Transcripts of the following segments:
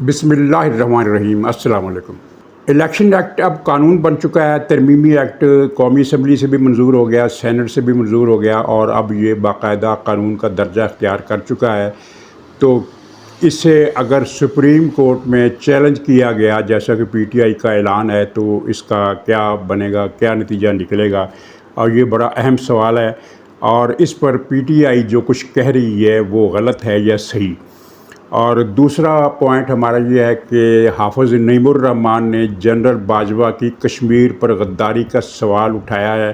بسم اللہ الرحمن الرحیم۔ السلام علیکم۔ الیکشن ایکٹ اب قانون بن چکا ہے۔ ترمیمی ایکٹ قومی اسمبلی سے بھی منظور ہو گیا، سینٹ سے بھی منظور ہو گیا اور اب یہ باقاعدہ قانون کا درجہ اختیار کر چکا ہے۔ تو اسے اگر سپریم کورٹ میں چیلنج کیا گیا جیسا کہ پی ٹی آئی کا اعلان ہے تو اس کا کیا بنے گا، کیا نتیجہ نکلے گا، اور یہ بڑا اہم سوال ہے۔ اور اس پر پی ٹی آئی جو کچھ کہہ رہی ہے وہ غلط ہے یا صحیح۔ اور دوسرا پوائنٹ ہمارا یہ ہے کہ حافظ نعیم الرحمن نے جنرل باجوہ کی کشمیر پر غداری کا سوال اٹھایا ہے،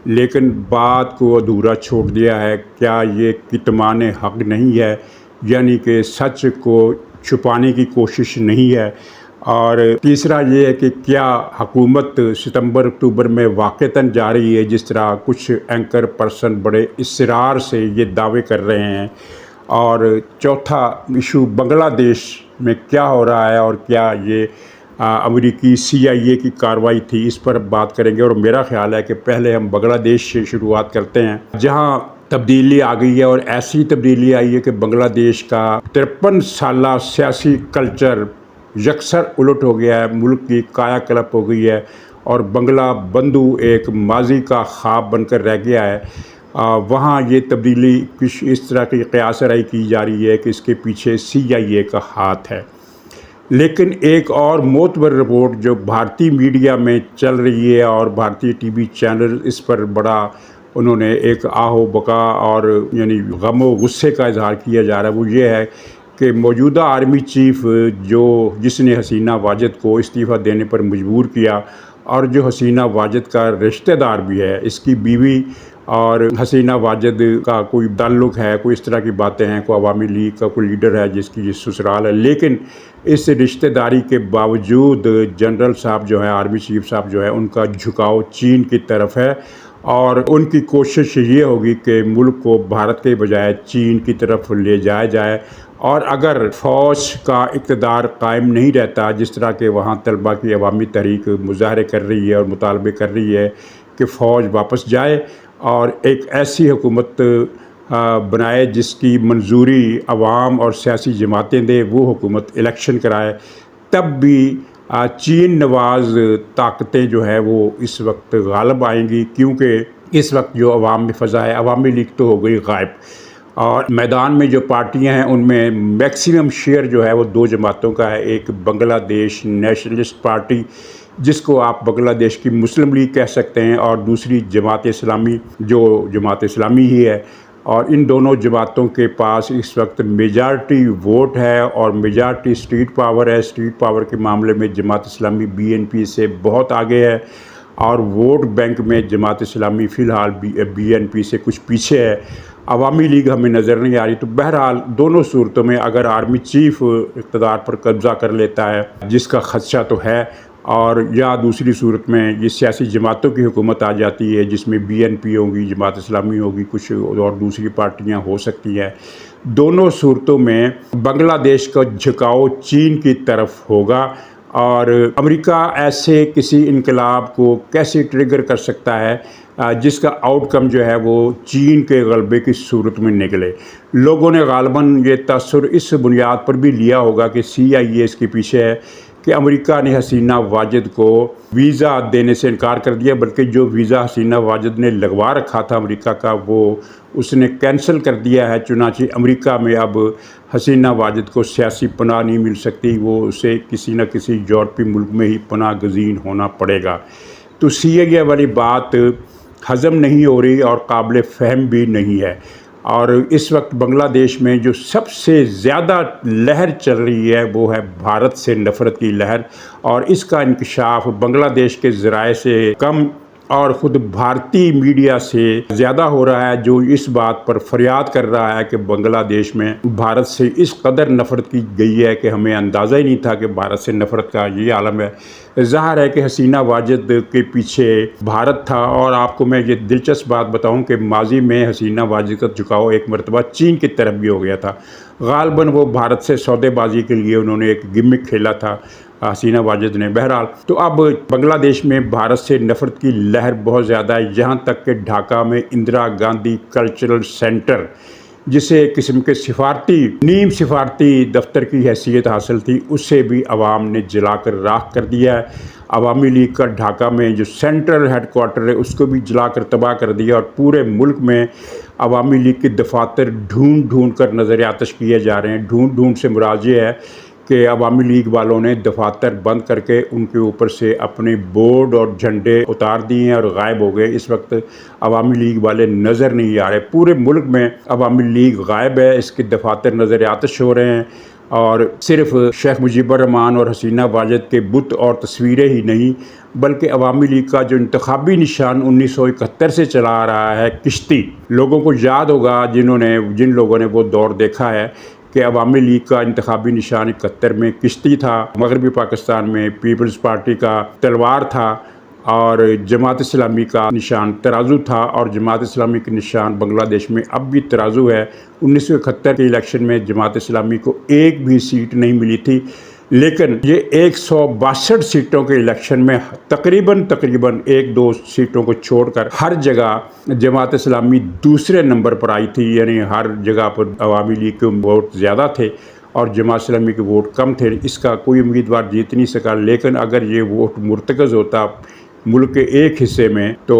لیکن بات کو ادھورا چھوڑ دیا ہے۔ کیا یہ کتمان حق نہیں ہے، یعنی کہ سچ کو چھپانے کی کوشش نہیں ہے؟ اور تیسرا یہ ہے کہ کیا حکومت ستمبر اکتوبر میں واقعتاً جا رہی ہے، جس طرح کچھ اینکر پرسن بڑے اصرار سے یہ دعوے کر رہے ہیں؟ اور چوتھا ایشو بنگلہ دیش میں کیا ہو رہا ہے اور کیا یہ امریکی سی آئی اے کی کارروائی تھی، اس پر بات کریں گے۔ اور میرا خیال ہے کہ پہلے ہم بنگلہ دیش سے شروعات کرتے ہیں، جہاں تبدیلی آ گئی ہے اور ایسی تبدیلی آئی ہے کہ بنگلہ دیش کا 53 سالہ سیاسی کلچر یکسر الٹ ہو گیا ہے، ملک کی کایا کلپ ہو گئی ہے اور بنگلہ بندھو ایک ماضی کا خواب بن کر رہ گیا ہے۔ وہاں یہ تبدیلی کچھ اس طرح کی قیاس آرائی کی جا رہی ہے کہ اس کے پیچھے سی آئی اے کا ہاتھ ہے۔ لیکن ایک اور معتبر رپورٹ جو بھارتی میڈیا میں چل رہی ہے اور بھارتی ٹی وی چینل اس پر بڑا انہوں نے ایک آہو بکا اور یعنی غم و غصے کا اظہار کیا جا رہا ہے، وہ یہ ہے کہ موجودہ آرمی چیف جس نے حسینہ واجد کو استعفیٰ دینے پر مجبور کیا، اور جو حسینہ واجد کا رشتہ دار بھی ہے، اس کی بیوی اور حسینہ واجد کا کوئی تعلق ہے، کوئی اس طرح کی باتیں ہیں، کوئی عوامی لیگ کا کوئی لیڈر ہے جس کی سسرال ہے، لیکن اس رشتہ داری کے باوجود جنرل صاحب جو ہے، آرمی چیف صاحب جو ہے، ان کا جھکاؤ چین کی طرف ہے اور ان کی کوشش یہ ہوگی کہ ملک کو بھارت کے بجائے چین کی طرف لے جایا جائے۔ اور اگر فوج کا اقتدار قائم نہیں رہتا، جس طرح کہ وہاں طلبہ کی عوامی تحریک مظاہرے کر رہی ہے اور مطالبے کر رہی ہے کہ فوج واپس جائے اور ایک ایسی حکومت بنائے جس کی منظوری عوام اور سیاسی جماعتیں دے، وہ حکومت الیکشن کرائے، تب بھی چین نواز طاقتیں جو ہے وہ اس وقت غالب آئیں گی، کیونکہ اس وقت جو عوام میں فضا ہے، عوامی لیگ تو ہو گئی غائب، اور میدان میں جو پارٹیاں ہیں ان میں میکسیمم شیئر جو ہے وہ دو جماعتوں کا ہے۔ ایک بنگلہ دیش نیشنلسٹ پارٹی، جس کو آپ بنگلہ دیش کی مسلم لیگ کہہ سکتے ہیں، اور دوسری جماعت اسلامی جو جماعت اسلامی ہی ہے، اور ان دونوں جماعتوں کے پاس اس وقت میجارٹی ووٹ ہے اور میجارٹی اسٹریٹ پاور ہے۔ اسٹریٹ پاور کے معاملے میں Jamaat Islami be N P سے بہت آگے ہے، اور ووٹ بینک میں جماعت اسلامی فی الحال بی این پی سے کچھ پیچھے ہے۔ عوامی لیگ ہمیں نظر نہیں آ رہی۔ تو بہرحال دونوں صورتوں میں اگر آرمی چیف اقتدار پر قبضہ کر لیتا ہے، جس کا خدشہ تو ہے، اور یا دوسری صورت میں یہ سیاسی جماعتوں کی حکومت آ جاتی ہے جس میں بی این پی ہوگی، جماعت اسلامی ہوگی، کچھ اور دوسری پارٹیاں ہو سکتی ہیں، دونوں صورتوں میں بنگلہ دیش کا جھکاؤ چین کی طرف ہوگا۔ اور امریکہ ایسے کسی انقلاب کو کیسے ٹریگر کر سکتا ہے جس کا آؤٹ کم جو ہے وہ چین کے غلبے کی صورت میں نکلے؟ لوگوں نے غالباً یہ تاثر اس بنیاد پر بھی لیا ہوگا کہ سی آئی اے اس کے پیچھے ہے کہ امریکہ نے حسینہ واجد کو ویزا دینے سے انکار کر دیا، بلکہ جو ویزا حسینہ واجد نے لگوا رکھا تھا امریکہ کا وہ اس نے کینسل کر دیا ہے۔ چنانچہ امریکہ میں اب حسینہ واجد کو سیاسی پناہ نہیں مل سکتی، وہ اسے کسی نہ کسی یورپی ملک میں ہی پناہ گزین ہونا پڑے گا۔ تو سی آئی اے والی بات ہضم نہیں ہو رہی اور قابل فہم بھی نہیں ہے۔ اور اس وقت بنگلہ دیش میں جو سب سے زیادہ لہر چل رہی ہے وہ ہے بھارت سے نفرت کی لہر، اور اس کا انکشاف بنگلہ دیش کے ذرائع سے کم اور خود بھارتی میڈیا سے زیادہ ہو رہا ہے، جو اس بات پر فریاد کر رہا ہے کہ بنگلہ دیش میں بھارت سے اس قدر نفرت کی گئی ہے کہ ہمیں اندازہ ہی نہیں تھا کہ بھارت سے نفرت کا یہ عالم ہے۔ ظاہر ہے کہ حسینہ واجد کے پیچھے بھارت تھا، اور آپ کو میں یہ دلچسپ بات بتاؤں کہ ماضی میں حسینہ واجد کا جھکاؤ ایک مرتبہ چین کی طرف بھی ہو گیا تھا۔ غالباً وہ بھارت سے سودے بازی کے لیے انہوں نے ایک گمک کھیلا تھا حسینہ واجد نے۔ بہرحال تو اب بنگلہ دیش میں بھارت سے نفرت کی لہر بہت زیادہ ہے، یہاں تک کہ ڈھاکہ میں اندرا گاندھی کلچرل سینٹر جسے ایک قسم کے سفارتی نیم سفارتی دفتر کی حیثیت حاصل تھی، اسے بھی عوام نے جلا کر راکھ کر دیا ہے۔ عوامی لیگ کا ڈھاکہ میں جو سینٹرل ہیڈ کوارٹر ہے اس کو بھی جلا کر تباہ کر دیا، اور پورے ملک میں عوامی لیگ کے دفاتر ڈھونڈ ڈھونڈ کر نظر آتش کیے جا رہے ہیں۔ ڈھونڈ ڈھونڈ سے مراد یہ ہے کہ عوامی لیگ والوں نے دفاتر بند کر کے ان کے اوپر سے اپنے بورڈ اور جھنڈے اتار دیے ہیں اور غائب ہو گئے۔ اس وقت عوامی لیگ والے نظر نہیں آ رہے، پورے ملک میں عوامی لیگ غائب ہے، اس کے دفاتر نظر آتش ہو رہے ہیں، اور صرف شیخ مجیب الرحمن اور حسینہ واجد کے بت اور تصویریں ہی نہیں بلکہ عوامی لیگ کا جو انتخابی نشان 1971 سے چلا آ رہا ہے، کشتی، لوگوں کو یاد ہوگا جن لوگوں نے وہ دور دیکھا ہے کہ عوامی لیگ کا انتخابی نشان 71 میں کشتی تھا، مغربی پاکستان میں پیپلز پارٹی کا تلوار تھا، اور جماعت اسلامی کا نشان ترازو تھا، اور جماعت اسلامی کے نشان بنگلہ دیش میں اب بھی ترازو ہے۔ 1971 کے الیکشن میں جماعت اسلامی کو ایک بھی سیٹ نہیں ملی تھی، لیکن یہ 162 سیٹوں کے الیکشن میں تقریباً 1-2 سیٹوں کو چھوڑ کر ہر جگہ جماعت اسلامی دوسرے نمبر پر آئی تھی، یعنی ہر جگہ پر عوامی لیگ کے ووٹ زیادہ تھے اور جماعت اسلامی کے ووٹ کم تھے۔ اس کا کوئی امیدوار جیت نہیں سکا، لیکن اگر یہ ووٹ مرتکز ہوتا ملک کے ایک حصے میں تو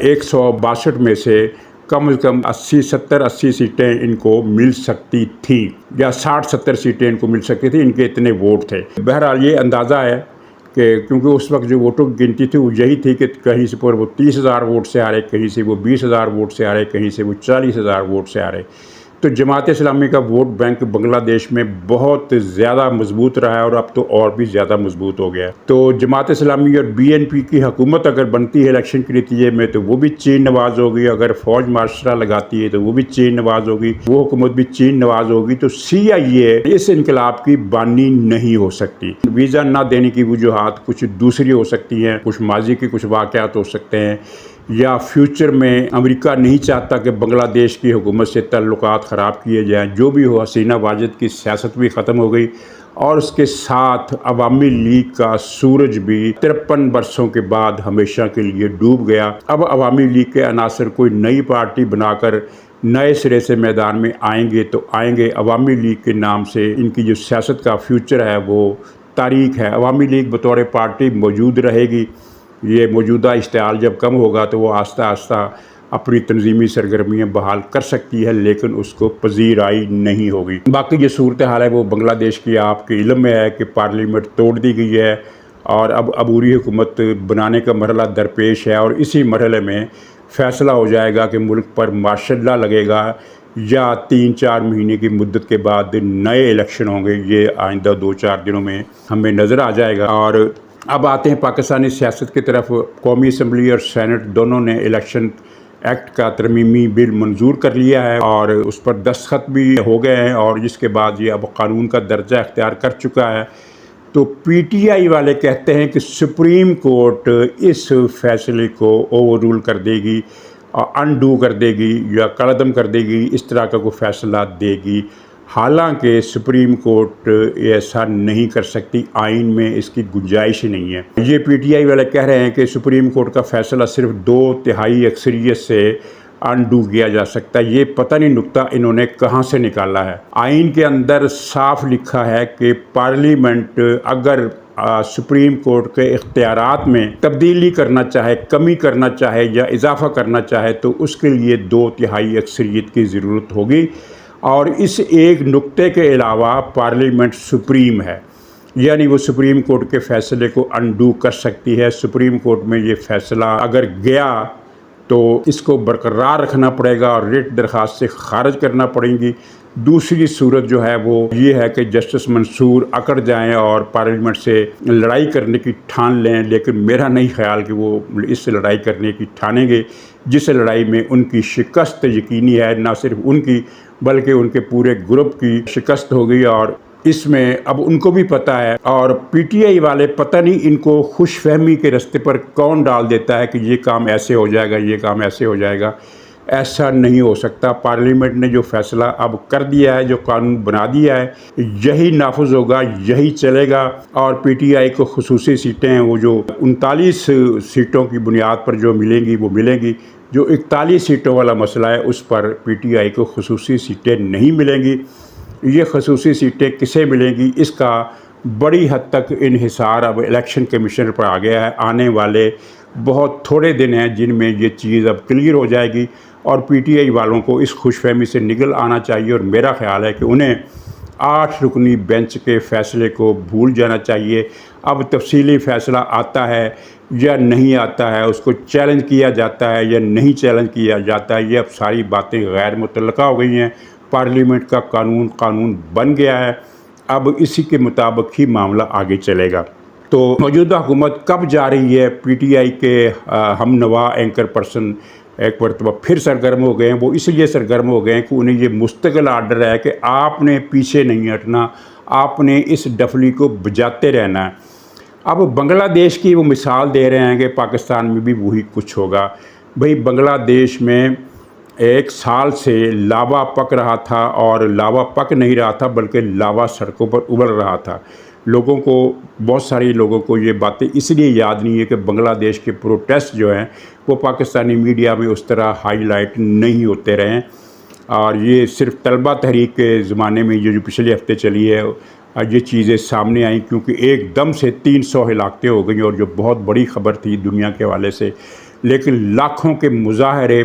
162 میں سے کم از کم 80 سیٹیں ان کو مل سکتی تھی، یا 60-70 سیٹیں ان کو مل سکتی تھی، ان کے اتنے ووٹ تھے۔ بہرحال یہ اندازہ ہے کہ کیونکہ اس وقت جو ووٹوں کی گنتی تھی وہ یہی تھی کہ کہیں سے پر وہ 30,000 ووٹ سے آ رہے، کہیں سے وہ 20,000 ووٹ سے آ رہے، کہیں سے وہ 40,000 ووٹ سے آ رہے۔ تو جماعت اسلامی کا ووٹ بینک بنگلہ دیش میں بہت زیادہ مضبوط رہا ہے، اور اب تو اور بھی زیادہ مضبوط ہو گیا ہے۔ تو جماعت اسلامی اور BNP کی حکومت اگر بنتی ہے الیکشن کے نتیجے میں تو وہ بھی چین نواز ہوگی، اگر فوج معاشرہ لگاتی ہے تو وہ بھی چین نواز ہوگی، وہ حکومت بھی چین نواز ہوگی۔ تو CIA اس انقلاب کی بانی نہیں ہو سکتی۔ ویزا نہ دینے کی وجوہات کچھ دوسری ہو سکتی ہیں، کچھ ماضی کے کچھ واقعات ہو سکتے ہیں، یا فیوچر میں امریکہ نہیں چاہتا کہ بنگلہ دیش کی حکومت سے تعلقات خراب کیے جائیں۔ جو بھی ہو، حسینہ واجد کی سیاست بھی ختم ہو گئی، اور اس کے ساتھ عوامی لیگ کا سورج بھی 53 برسوں کے بعد ہمیشہ کے لیے ڈوب گیا۔ اب عوامی لیگ کے عناصر کوئی نئی پارٹی بنا کر نئے سرے سے میدان میں آئیں گے تو آئیں گے۔ عوامی لیگ کے نام سے ان کی جو سیاست کا فیوچر ہے وہ تاریک ہے۔ عوامی لیگ بطور پارٹی موجود رہے گی، یہ موجودہ اشتعال جب کم ہوگا تو وہ آہستہ آہستہ اپنی تنظیمی سرگرمیاں بحال کر سکتی ہے، لیکن اس کو پذیرائی نہیں ہوگی۔ باقی جو صورتحال ہے وہ بنگلہ دیش کی آپ کے علم میں ہے کہ پارلیمنٹ توڑ دی گئی ہے، اور اب عبوری حکومت بنانے کا مرحلہ درپیش ہے، اور اسی مرحلے میں فیصلہ ہو جائے گا کہ ملک پر مارشل لا لگے گا یا 3-4 مہینے کی مدت کے بعد نئے الیکشن ہوں گے۔ یہ آئندہ 2-4 دنوں میں ہمیں نظر آ جائے گا۔ اور اب آتے ہیں پاکستانی سیاست کی طرف۔ قومی اسمبلی اور سینٹ دونوں نے الیکشن ایکٹ کا ترمیمی بل منظور کر لیا ہے، اور اس پر دستخط بھی ہو گئے ہیں، اور جس کے بعد یہ اب قانون کا درجہ اختیار کر چکا ہے۔ تو PTI والے کہتے ہیں کہ سپریم کورٹ اس فیصلے کو اوور رول کر دے گی، انڈو کر دے گی یا کالعدم کر دے گی، اس طرح کا کوئی فیصلہ دے گی۔ حالانکہ سپریم کورٹ ایسا نہیں کر سکتی، آئین میں اس کی گنجائش ہی نہیں ہے۔ یہ PTI والے کہہ رہے ہیں کہ سپریم کورٹ کا فیصلہ صرف 2/3 اکثریت سے انڈو کیا جا سکتا ہے۔ یہ پتہ نہیں نکتہ انہوں نے کہاں سے نکالا ہے۔ آئین کے اندر صاف لکھا ہے کہ پارلیمنٹ اگر سپریم کورٹ کے اختیارات میں تبدیلی کرنا چاہے، کمی کرنا چاہے یا اضافہ کرنا چاہے تو اس کے لیے 2/3 اکثریت کی ضرورت ہوگی، اور اس ایک نقطے کے علاوہ پارلیمنٹ سپریم ہے، یعنی وہ سپریم کورٹ کے فیصلے کو انڈو کر سکتی ہے۔ سپریم کورٹ میں یہ فیصلہ اگر گیا تو اس کو برقرار رکھنا پڑے گا اور ریٹ درخواست سے خارج کرنا پڑیں گی۔ دوسری صورت جو ہے وہ یہ ہے کہ جسٹس منصور اکڑ جائیں اور پارلیمنٹ سے لڑائی کرنے کی ٹھان لیں، لیکن میرا نہیں خیال کہ وہ اس سے لڑائی کرنے کی ٹھانیں گے، جس لڑائی میں ان کی شکست یقینی ہے، نہ صرف ان کی بلکہ ان کے پورے گروپ کی شکست ہوگی، اور اس میں اب ان کو بھی پتہ ہے۔ اور PTI والے پتہ نہیں ان کو خوش فہمی کے رستے پر کون ڈال دیتا ہے کہ یہ کام ایسے ہو جائے گا، یہ کام ایسے ہو جائے گا۔ ایسا نہیں ہو سکتا۔ پارلیمنٹ نے جو فیصلہ اب کر دیا ہے، جو قانون بنا دیا ہے، یہی نافذ ہوگا، یہی چلے گا، اور PTI کو خصوصی سیٹیں ہیں وہ جو 39 سیٹوں کی بنیاد پر جو ملیں گی وہ ملیں گی۔ جو 41 سیٹوں والا مسئلہ ہے اس پر پی ٹی آئی کو خصوصی سیٹیں نہیں ملیں گی۔ یہ خصوصی سیٹیں کسے ملیں گی اس کا بڑی حد تک انحصار اب الیکشن کمیشن پر آ گیا ہے۔ آنے والے بہت تھوڑے دن ہیں جن میں یہ چیز اب کلیئر ہو جائے گی، اور پی ٹی آئی والوں کو اس خوش فہمی سے نکل آنا چاہیے، اور میرا خیال ہے کہ انہیں 8 رکنی بینچ کے فیصلے کو بھول جانا چاہیے۔ اب تفصیلی فیصلہ آتا ہے یا نہیں آتا ہے، اس کو چیلنج کیا جاتا ہے یا نہیں چیلنج کیا جاتا ہے، یہ اب ساری باتیں غیر متعلقہ ہو گئی ہیں۔ پارلیمنٹ کا قانون بن گیا ہے، اب اسی کے مطابق ہی معاملہ آگے چلے گا۔ تو موجودہ حکومت کب جا رہی ہے؟ پی ٹی آئی کے ہم نوا اینکر پرسن ایک مرتبہ پھر سرگرم ہو گئے ہیں۔ وہ اس لیے سرگرم ہو گئے ہیں کہ انہیں یہ مستقل آرڈر ہے کہ آپ نے پیچھے نہیں ہٹنا، آپ نے اس ڈفلی کو بجاتے رہنا ہے۔ اب بنگلہ دیش کی وہ مثال دے رہے ہیں کہ پاکستان میں بھی وہی کچھ ہوگا۔ بھئی بنگلہ دیش میں 1 سال سے لاوا پک رہا تھا، اور لاوا پک نہیں رہا تھا بلکہ لاوا سڑکوں پر ابل رہا تھا۔ بہت ساری لوگوں کو یہ باتیں اس لیے یاد نہیں ہے کہ بنگلہ دیش کے پروٹیسٹ جو ہیں وہ پاکستانی میڈیا میں اس طرح ہائی لائٹ نہیں ہوتے رہے ہیں، اور یہ صرف طلبہ تحریک کے زمانے میں یہ جو پچھلے ہفتے چلی ہے یہ چیزیں سامنے آئیں، کیونکہ ایک دم سے 300 ہلاکتیں ہو گئیں، اور جو بہت بڑی خبر تھی دنیا کے حوالے سے۔ لیکن لاکھوں کے مظاہرے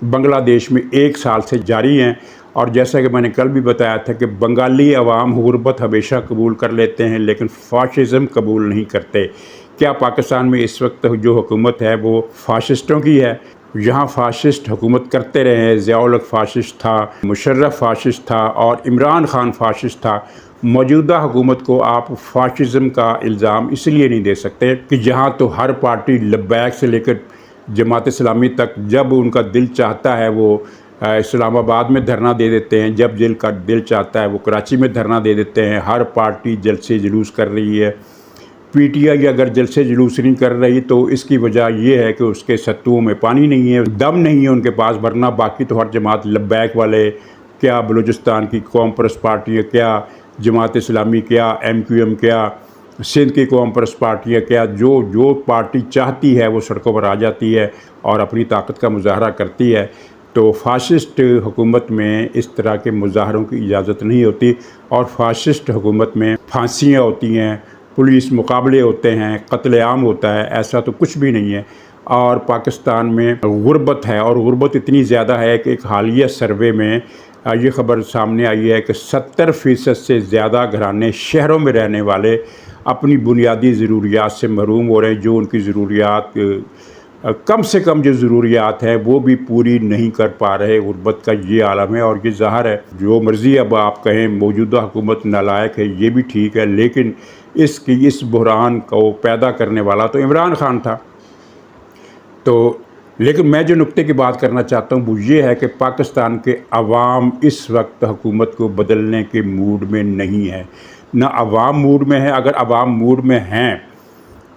بنگلہ دیش میں 1 سال سے جاری ہیں، اور جیسا کہ میں نے کل بھی بتایا تھا کہ بنگالی عوام غربت ہمیشہ قبول کر لیتے ہیں لیکن فاشزم قبول نہیں کرتے۔ کیا پاکستان میں اس وقت جو حکومت ہے وہ فاشسٹوں کی ہے؟ یہاں فاشسٹ حکومت کرتے رہے ہیں، ضیاء الحق فاشسٹ تھا، مشرف فاشسٹ تھا، اور عمران خان فاشسٹ تھا۔ موجودہ حکومت کو آپ فاشزم کا الزام اس لیے نہیں دے سکتے کہ یہاں تو ہر پارٹی لبیک سے لے کر جماعت اسلامی تک جب ان کا دل چاہتا ہے وہ اسلام آباد میں دھرنا دے دیتے ہیں، جب دل چاہتا ہے وہ کراچی میں دھرنا دے دیتے ہیں۔ ہر پارٹی جلسے جلوس کر رہی ہے۔ پی ٹی آئی اگر جلسے جلوس نہیں کر رہی تو اس کی وجہ یہ ہے کہ اس کے ستوؤں میں پانی نہیں ہے، دم نہیں ہے ان کے پاس، ورنہ باقی تو ہر جماعت لبیک والے، کیا بلوچستان کی قوم پرست پارٹیاں، کیا جماعت اسلامی، کیا ایم کیو ایم، کیا سندھ کی قوم پرست پارٹیاں، کیا جو پارٹی چاہتی ہے وہ سڑکوں پر آ جاتی ہے اور اپنی طاقت کا مظاہرہ کرتی ہے۔ تو فاشسٹ حکومت میں اس طرح کے مظاہروں کی اجازت نہیں ہوتی، اور فاشسٹ حکومت میں پھانسیاں ہوتی ہیں، پولیس مقابلے ہوتے ہیں، قتل عام ہوتا ہے۔ ایسا تو کچھ بھی نہیں ہے۔ اور پاکستان میں غربت ہے، اور غربت اتنی زیادہ ہے کہ ایک حالیہ سروے میں یہ خبر سامنے آئی ہے کہ 70% سے زیادہ گھرانے شہروں میں رہنے والے اپنی بنیادی ضروریات سے محروم ہو رہے ہیں۔ جو ان کی ضروریات کم سے کم جو ضروریات ہیں وہ بھی پوری نہیں کر پا رہے۔ غربت کا یہ عالم ہے، اور یہ ظاہر ہے جو مرضی اب آپ کہیں موجودہ حکومت نالائق ہے، یہ بھی ٹھیک ہے، لیکن اس بحران کو پیدا کرنے والا تو عمران خان تھا۔ لیکن میں جو نقطے کی بات کرنا چاہتا ہوں وہ یہ ہے کہ پاکستان کے عوام اس وقت حکومت کو بدلنے کے موڈ میں نہیں ہے، نہ عوام موڈ میں ہے۔ اگر عوام موڈ میں ہیں،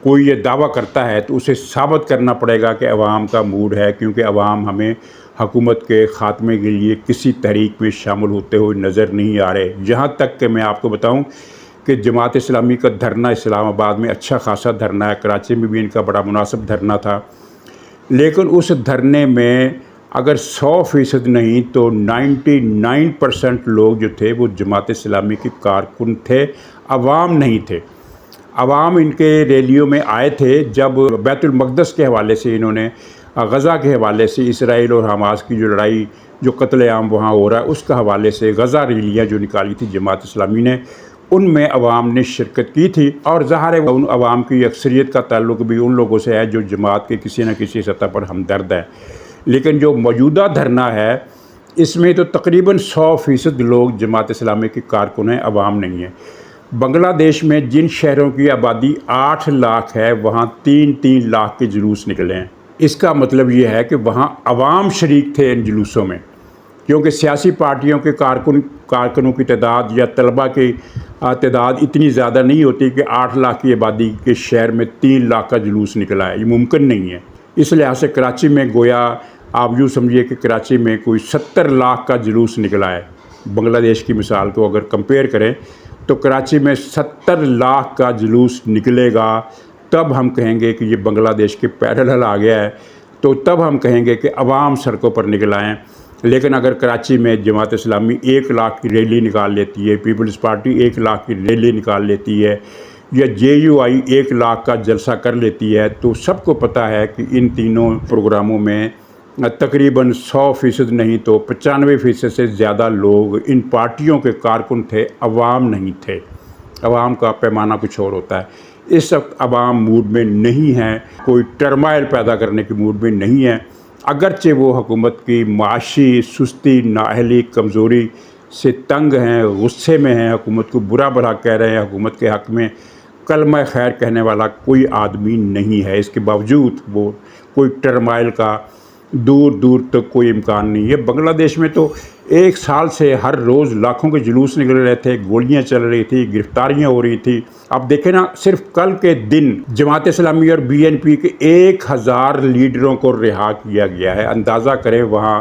کوئی یہ دعویٰ کرتا ہے تو اسے ثابت کرنا پڑے گا کہ عوام کا موڈ ہے، کیونکہ عوام ہمیں حکومت کے خاتمے کے لیے کسی تحریک میں شامل ہوتے ہوئے نظر نہیں آ رہے۔ یہاں تک کہ میں آپ کو بتاؤں کہ جماعت اسلامی کا دھرنا اسلام آباد میں اچھا خاصا دھرنا ہے، کراچی میں بھی ان کا بڑا مناسب دھرنا تھا، لیکن اس دھرنے میں اگر 100% نہیں تو 99% لوگ جو تھے وہ جماعت اسلامی کے کارکن تھے، عوام نہیں تھے۔ عوام ان کے ریلیوں میں آئے تھے جب بیت المقدس کے حوالے سے انہوں نے، غزہ کے حوالے سے، اسرائیل اور حماس کی جو لڑائی، جو قتل عام وہاں ہو رہا ہے اس کا حوالے سے غزہ ریلیاں جو نکالی تھی جماعت اسلامی نے، ان میں عوام نے شرکت کی تھی۔ اور ظاہر ہے ان عوام کی اکثریت کا تعلق بھی ان لوگوں سے ہے جو جماعت کے کسی نہ کسی سطح پر ہمدرد ہیں۔ لیکن جو موجودہ دھرنا ہے اس میں تو تقریباً 100% لوگ جماعت اسلامی کے کارکن ہیں، عوام نہیں ہیں۔ بنگلہ دیش میں جن شہروں کی آبادی 8 لاکھ ہے وہاں 3 لاکھ کے جلوس نکلے ہیں۔ اس کا مطلب یہ ہے کہ وہاں عوام شریک تھے ان جلوسوں میں، کیونکہ سیاسی پارٹیوں کے کارکنوں کی تعداد یا طلبہ کی تعداد اتنی زیادہ نہیں ہوتی کہ 8 لاکھ کی آبادی کے شہر میں 3 لاکھ کا جلوس نکلا ہے، یہ ممکن نہیں ہے۔ اس لحاظ سے کراچی میں گویا آپ یوں سمجھیے کہ کراچی میں کوئی 70 لاکھ کا جلوس نکلا ہے۔ بنگلہ دیش کی مثال کو اگر کمپیئر کریں تو کراچی میں 70 لاکھ کا جلوس نکلے گا، تب ہم کہیں گے کہ یہ بنگلہ دیش کے پیرالل آ گیا ہے۔ تو تب ہم کہیں گے کہ عوام سڑکوں پر نکل آئیں۔ لیکن اگر کراچی میں جماعت اسلامی 1 لاکھ کی ریلی نکال لیتی ہے، پیپلز پارٹی 1 لاکھ کی ریلی نکال لیتی ہے، یا JUI 1 لاکھ کا جلسہ کر لیتی ہے، تو سب کو پتہ ہے کہ ان تینوں پروگراموں میں تقریباً 100% نہیں تو 95% سے زیادہ لوگ ان پارٹیوں کے کارکن تھے، عوام نہیں تھے۔ عوام کا پیمانہ کچھ اور ہوتا ہے۔ اس وقت عوام موڈ میں نہیں ہے، کوئی ٹرمائل پیدا کرنے کی موڈ میں نہیں ہے، اگرچہ وہ حکومت کی معاشی سستی، نااہلی، کمزوری سے تنگ ہیں، غصے میں ہیں، حکومت کو برا بھلا کہہ رہے ہیں، حکومت کے حق میں کلمہ خیر کہنے والا کوئی آدمی نہیں ہے۔ اس کے باوجود وہ کوئی ٹرمائل کا دور دور تک کوئی امکان نہیں ہے۔ بنگلہ دیش میں تو 1 سال سے ہر روز لاکھوں کے جلوس نکل رہے تھے، گولیاں چل رہی تھی، گرفتاریاں ہو رہی تھی۔ اب دیکھیں نا، صرف کل کے دن جماعت اسلامی اور BNP کے 1000 لیڈروں کو رہا کیا گیا ہے۔ اندازہ کریں وہاں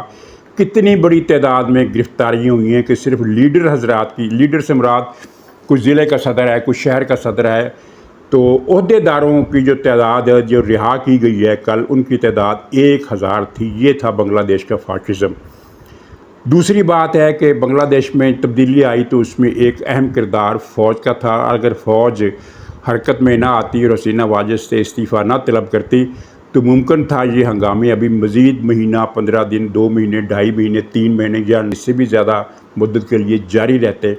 کتنی بڑی تعداد میں گرفتاریاں ہوئی ہیں کہ صرف لیڈر حضرات کی، لیڈر سے مراد کوئی ضلع کا صدر ہے، کوئی شہر کا صدر ہے، تو عہدے داروں کی جو تعداد ہے جو رہا کی گئی ہے کل، ان کی تعداد 1000 تھی۔ یہ تھا بنگلہ دیش کا فاشزم۔ دوسری بات ہے کہ بنگلہ دیش میں تبدیلی آئی تو اس میں ایک اہم کردار فوج کا تھا۔ اگر فوج حرکت میں نہ آتی اور حسینہ واجد سے استعفیٰ نہ طلب کرتی تو ممکن تھا یہ ہنگامے ابھی مزید مہینہ، 15 دن، 2 مہینے، 2.5 مہینے، 3 مہینے یا اس سے بھی زیادہ مدت کے لیے جاری رہتے۔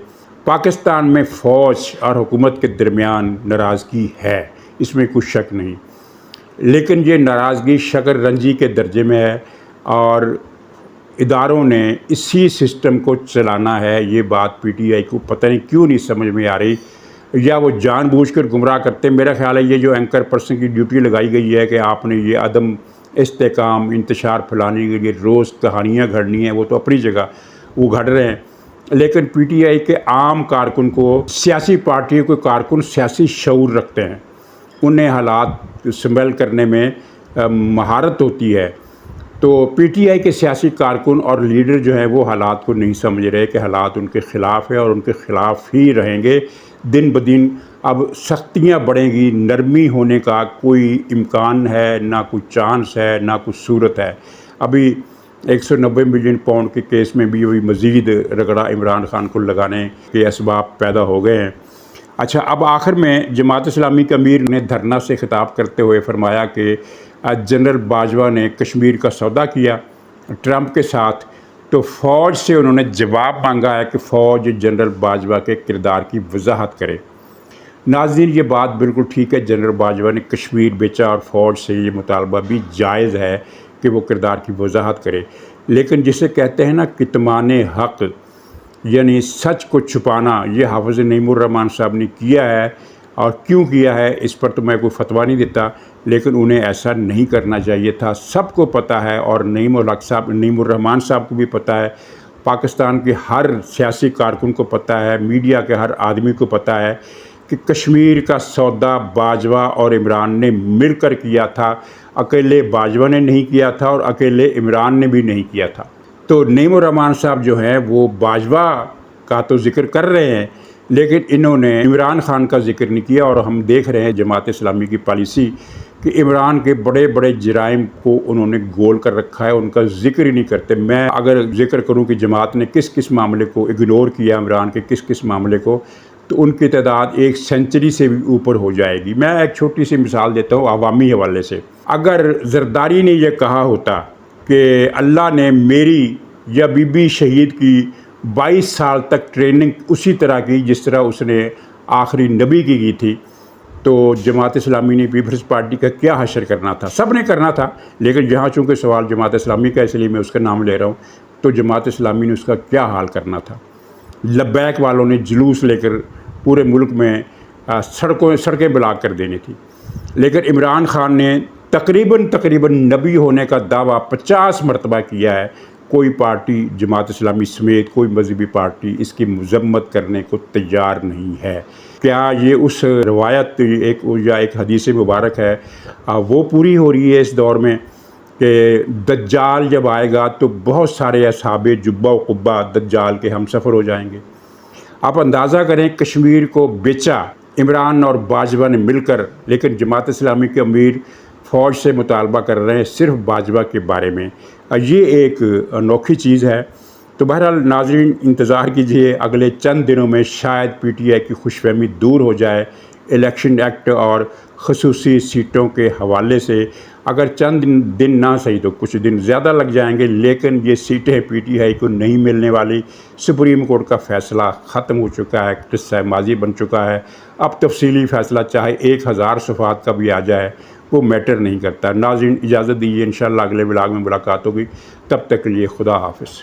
پاکستان میں فوج اور حکومت کے درمیان ناراضگی ہے، اس میں کوئی شک نہیں، لیکن یہ ناراضگی شکر رنجی کے درجے میں ہے اور اداروں نے اسی سسٹم کو چلانا ہے۔ یہ بات PTI کو پتہ نہیں کیوں نہیں سمجھ میں آ رہی، یا وہ جان بوجھ کر گمراہ کرتے۔ میرا خیال ہے یہ جو اینکر پرسن کی ڈیوٹی لگائی گئی ہے کہ آپ نے یہ عدم استحکام، انتشار پھیلانے کے لیے روز کہانیاں گھڑنی ہیں، وہ تو اپنی جگہ وہ گھڑ رہے ہیں، لیکن PTI کے عام کارکن کو، سیاسی پارٹیوں کے کارکن سیاسی شعور رکھتے ہیں، انہیں حالات سنبھل کرنے میں مہارت ہوتی ہے۔ تو PTI کے سیاسی کارکن اور لیڈر جو ہیں وہ حالات کو نہیں سمجھ رہے کہ حالات ان کے خلاف ہے اور ان کے خلاف ہی رہیں گے دن بدن۔ اب سختیاں بڑھیں گی، نرمی ہونے کا کوئی امکان ہے نہ، کوئی چانس ہے نہ، کوئی صورت ہے۔ ابھی 190 ملین پاؤنڈ کے کیس میں بھی مزید رگڑا عمران خان کو لگانے کے اسباب پیدا ہو گئے ہیں۔ اچھا، اب آخر میں جماعت اسلامی کے امیر نے دھرنا سے خطاب کرتے ہوئے فرمایا کہ جنرل باجوہ نے کشمیر کا سودا کیا ٹرمپ کے ساتھ، تو فوج سے انہوں نے جواب مانگا ہے کہ فوج جنرل باجوہ کے کردار کی وضاحت کرے۔ ناظرین، یہ بات بالکل ٹھیک ہے، جنرل باجوہ نے کشمیر بیچا اور فوج سے یہ مطالبہ بھی جائز ہے کہ وہ کردار کی وضاحت کرے، لیکن جسے کہتے ہیں نا کتمان حق، یعنی سچ کو چھپانا، یہ حافظ نعیم الرحمن صاحب نے کیا ہے۔ اور کیوں کیا ہے اس پر تو میں کوئی فتویٰ نہیں دیتا، لیکن انہیں ایسا نہیں کرنا چاہیے تھا۔ سب کو پتہ ہے، اور نعیم الرحمن صاحب کو بھی پتہ ہے، پاکستان کے ہر سیاسی کارکن کو پتہ ہے، میڈیا کے ہر آدمی کو پتہ ہے کہ کشمیر کا سودا باجوہ اور عمران نے مل کر کیا تھا، اکیلے باجوہ نے نہیں کیا تھا اور اکیلے عمران نے بھی نہیں کیا تھا۔ تو نعیم الرحمن صاحب جو ہیں وہ باجوہ کا تو ذکر کر رہے ہیں، لیکن انہوں نے عمران خان کا ذکر نہیں کیا، اور ہم دیکھ رہے ہیں جماعت اسلامی کی پالیسی کہ عمران کے بڑے بڑے جرائم کو انہوں نے گول کر رکھا ہے، ان کا ذکر ہی نہیں کرتے۔ میں اگر ذکر کروں کہ جماعت نے کس کس معاملے کو اگنور کیا، عمران کے کس کس معاملے کو، تو ان کی تعداد 1 سینچری سے بھی اوپر ہو جائے گی۔ میں ایک چھوٹی سی مثال دیتا ہوں عوامی حوالے سے۔ اگر زرداری نے یہ کہا ہوتا کہ اللہ نے میری یا بی بی شہید کی 22 سال تک ٹریننگ اسی طرح کی جس طرح اس نے آخری نبی کی تھی، تو جماعت اسلامی نے پیپلز پارٹی کا کیا حشر کرنا تھا؟ سب نے کرنا تھا، لیکن جہاں چونکہ سوال جماعت اسلامی کا، اس لیے میں اس کا نام لے رہا ہوں، تو جماعت اسلامی نے اس کا کیا حال کرنا تھا؟ لبیک والوں نے جلوس لے کر پورے ملک میں سڑکیں بلاک کر دینی تھی، لیکن عمران خان نے تقریباً نبی ہونے کا دعویٰ 50 مرتبہ کیا ہے۔ کوئی پارٹی، جماعت اسلامی سمیت کوئی مذہبی پارٹی، اس کی مذمت کرنے کو تیار نہیں ہے۔ کیا یہ اس روایت یا ایک حدیث مبارک ہے وہ پوری ہو رہی ہے اس دور میں کہ دجال جب آئے گا تو بہت سارے اصحاب جبہ و قبہ دجال کے ہم سفر ہو جائیں گے؟ آپ اندازہ کریں، کشمیر کو بیچا عمران اور باجوہ نے مل کر، لیکن جماعت اسلامی کے امیر فوج سے مطالبہ کر رہے ہیں صرف باجوہ کے بارے میں۔ یہ ایک انوکھی چیز ہے۔ تو بہرحال ناظرین انتظار کیجیے، اگلے چند دنوں میں شاید پی ٹی آئی کی خوش فہمی دور ہو جائے الیکشن ایکٹ اور خصوصی سیٹوں کے حوالے سے۔ اگر چند دن نہ صحیح تو کچھ دن زیادہ لگ جائیں گے، لیکن یہ سیٹیں پی ٹی آئی کو نہیں ملنے والی۔ سپریم کورٹ کا فیصلہ ختم ہو چکا ہے، قصہ ماضی بن چکا ہے۔ اب تفصیلی فیصلہ چاہے 1000 صفحات کا بھی آ جائے وہ میٹر نہیں کرتا۔ ناظرین اجازت دیجیے، انشاءاللہ اگلے ولاگ میں ملاقات ہوگی، تب تک کے لیے خدا حافظ۔